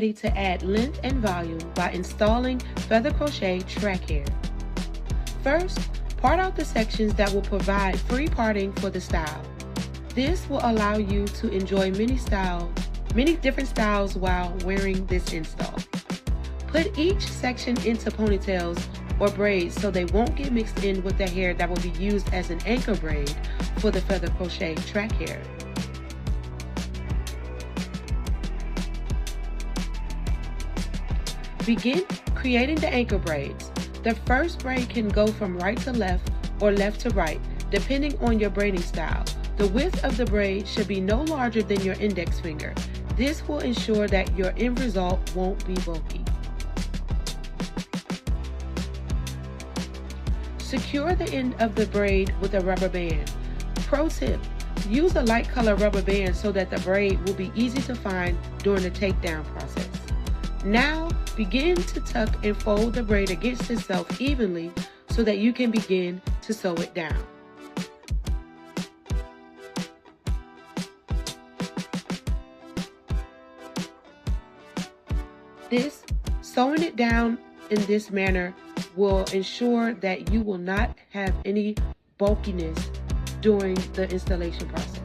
ready to add length and volume by installing feather crochet track hair. First, part out the sections that will provide free parting for the style. This will allow you to enjoy many different styles while wearing this install. Put each section into ponytails or braids so they won't get mixed in with the hair that will be used as an anchor braid for the feather crochet track hair. Begin creating the anchor braids. The first braid can go from right to left or left to right, depending on your braiding style. The width of the braid should be no larger than your index finger. This will ensure that your end result won't be bulky. Secure the end of the braid with a rubber band. Pro tip: use a light color rubber band so that the braid will be easy to find during the takedown process. Now, begin to tuck and fold the braid against itself evenly so that you can begin to sew it down. Sewing it down in this manner will ensure that you will not have any bulkiness during the installation process.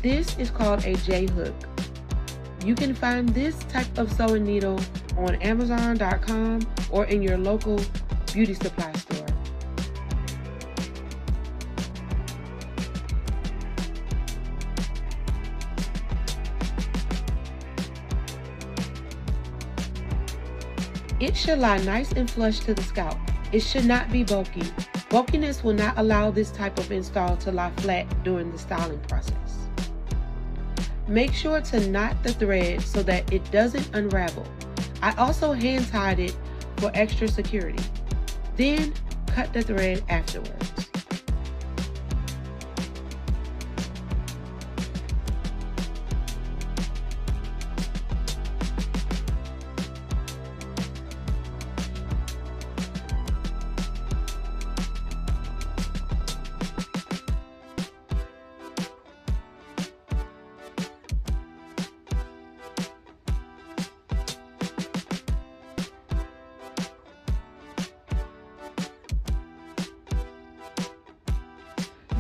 This is called a J-hook. You can find this type of sewing needle on Amazon.com or in your local beauty supply store. It should lie nice and flush to the scalp. It should not be bulky. Bulkiness will not allow this type of install to lie flat during the styling process. Make sure to knot the thread so that it doesn't unravel. I also hand tied it for extra security. Then cut the thread afterwards.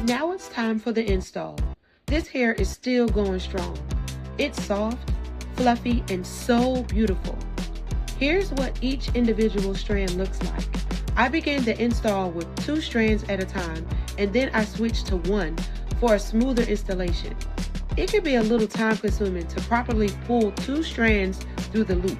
Now it's time for the install. This hair is still going strong. It's soft, fluffy, and so beautiful. Here's what each individual strand looks like. I began the install with 2 strands at a time, and then I switched to 1 for a smoother installation. It can be a little time consuming to properly pull 2 strands through the loop.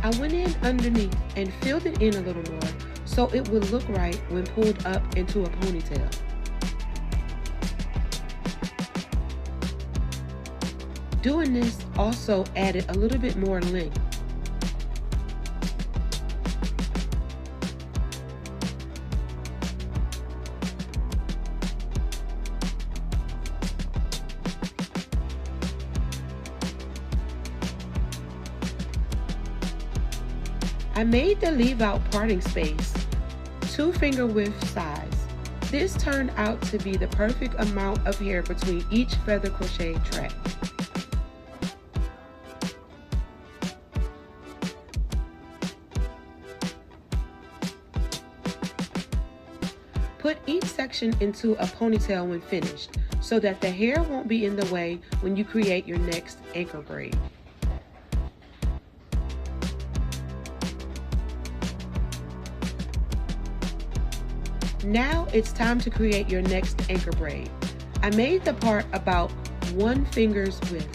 I went in underneath and filled it in a little more so it would look right when pulled up into a ponytail. Doing this also added a little bit more length. I made the leave out parting space 2 finger width size. This turned out to be the perfect amount of hair between each feather crochet track. Put each section into a ponytail when finished so that the hair won't be in the way when you create your next anchor braid. Now it's time to create your next anchor braid. I made the part about 1 finger's width.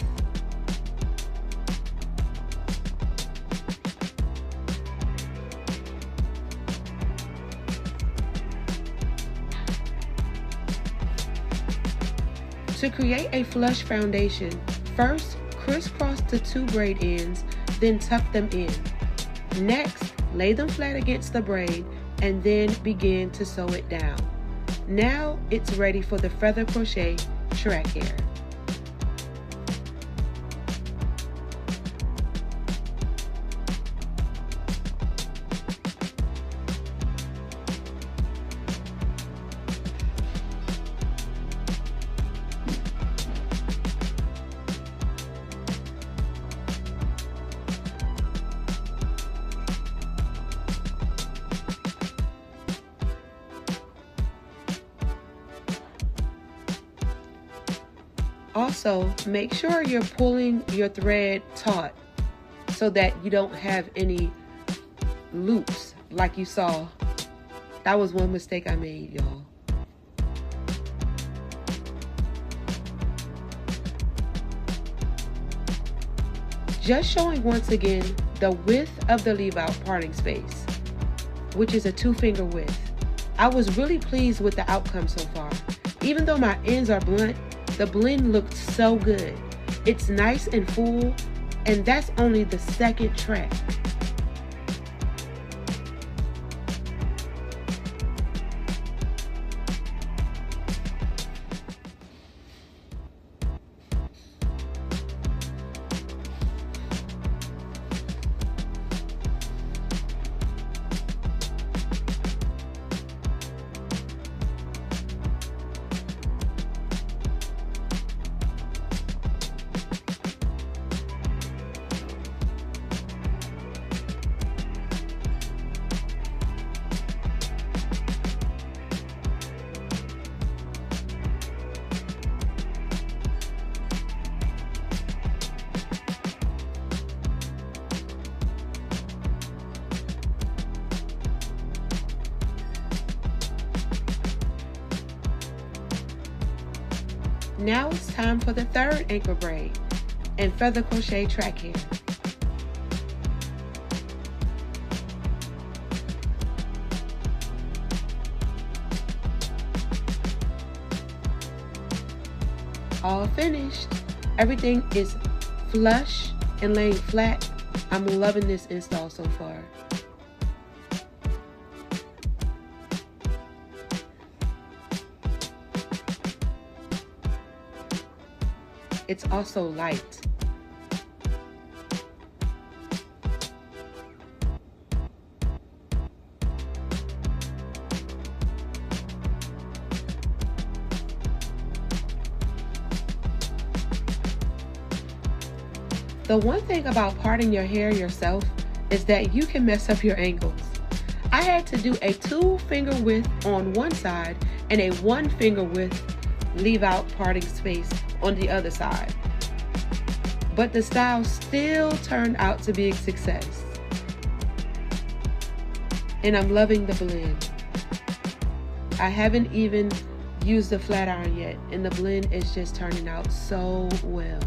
To create a flush foundation, first crisscross the 2 braid ends, then tuck them in. Next, lay them flat against the braid and then begin to sew it down. Now it's ready for the feather crochet track hair. Also, make sure you're pulling your thread taut so that you don't have any loops like you saw. That was one mistake I made, y'all. Just showing once again the width of the leave out parting space, which is a 2-finger width. I was really pleased with the outcome so far. Even though my ends are blunt, the blend looked so good. It's nice and full, and that's only the 2nd track. Now it's time for the 3rd anchor braid and feather crochet track hair. All finished. Everything is flush and laying flat. I'm loving this install so far. It's also light. The one thing about parting your hair yourself is that you can mess up your angles. I had to do a 2-finger width on one side and a 1-finger width leave out parting space on the other side. But the style still turned out to be a success. And I'm loving the blend. I haven't even used the flat iron yet, and the blend is just turning out so well.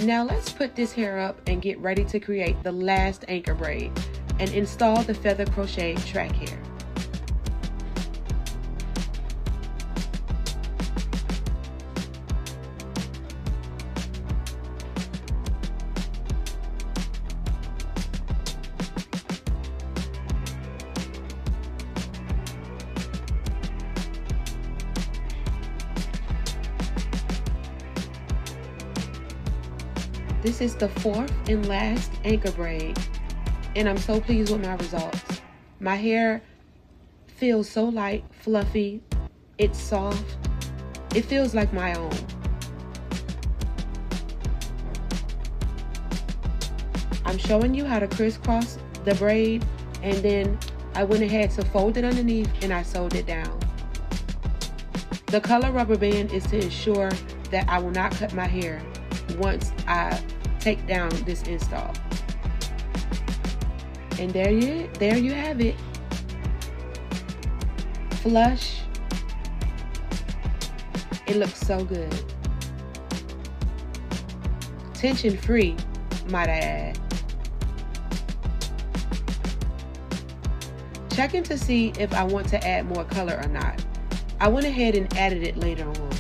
Now let's put this hair up and get ready to create the last anchor braid and install the feather crochet track hair. This is the 4th and last anchor braid, and I'm so pleased with my results. My hair feels so light, fluffy, it's soft, it feels like my own. I'm showing you how to crisscross the braid, and then I went ahead to fold it underneath and I sewed it down. The color rubber band is to ensure that I will not cut my hair once I take down this install. And there you have it. Flush. It looks so good. Tension free, might I add. Checking to see if I want to add more color or not. I went ahead and added it later on.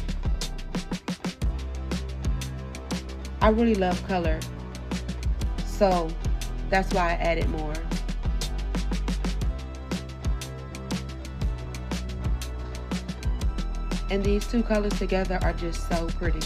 I really love color, so that's why I added more. And these two colors together are just so pretty.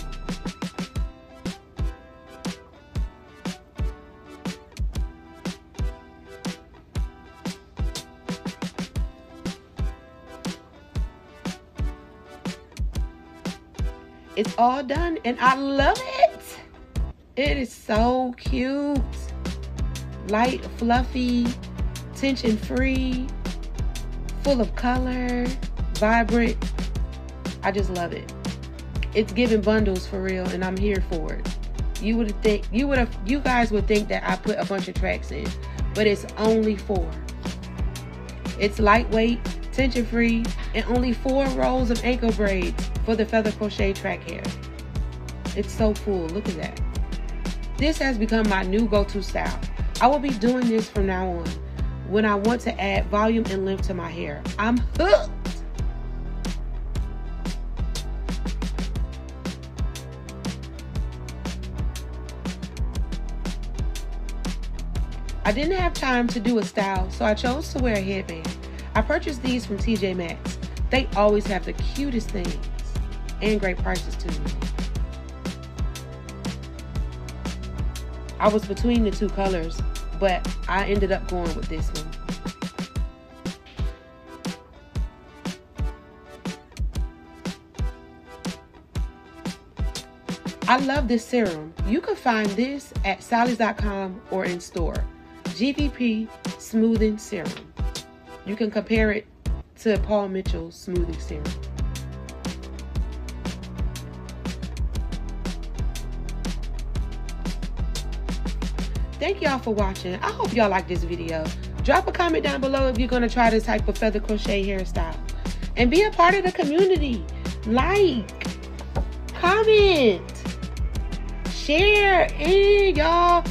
It's all done and I love it. It is so cute. Light, fluffy, tension free, full of color, vibrant. I just love it. It's giving bundles for real, and I'm here for it. You guys would think that I put a bunch of tracks in, but it's only 4. It's lightweight, tension free, and only 4 rows of ankle braids for the feather crochet track hair. It's so full. Look at that. This has become my new go-to style. I will be doing this from now on when I want to add volume and length to my hair. I'm hooked. I didn't have time to do a style, so I chose to wear a headband. I purchased these from TJ Maxx. They always have the cutest things and great prices too. I was between the two colors, but I ended up going with this one. I love this serum. You can find this at Sally's.com or in store. GVP Smoothing Serum. You can compare it to Paul Mitchell's Smoothing Serum. Thank y'all for watching. I hope y'all like this video. Drop a comment down below if you're going to try this type of feather crochet hairstyle. And be a part of the community. Like, comment, share, and y'all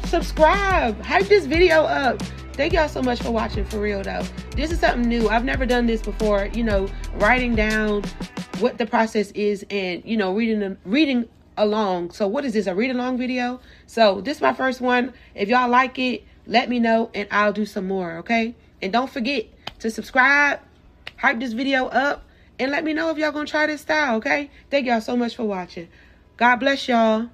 subscribe. Hype this video up. Thank y'all so much for watching, for real though. This is something new. I've never done this before, you know, writing down what the process is and, you know, reading along. So what is this, a read along video? So this is my first one. If y'all like it, let me know and I'll do some more, okay? And don't forget to subscribe, hype this video up, and let me know if y'all gonna try this style, okay? Thank y'all so much for watching. God bless y'all.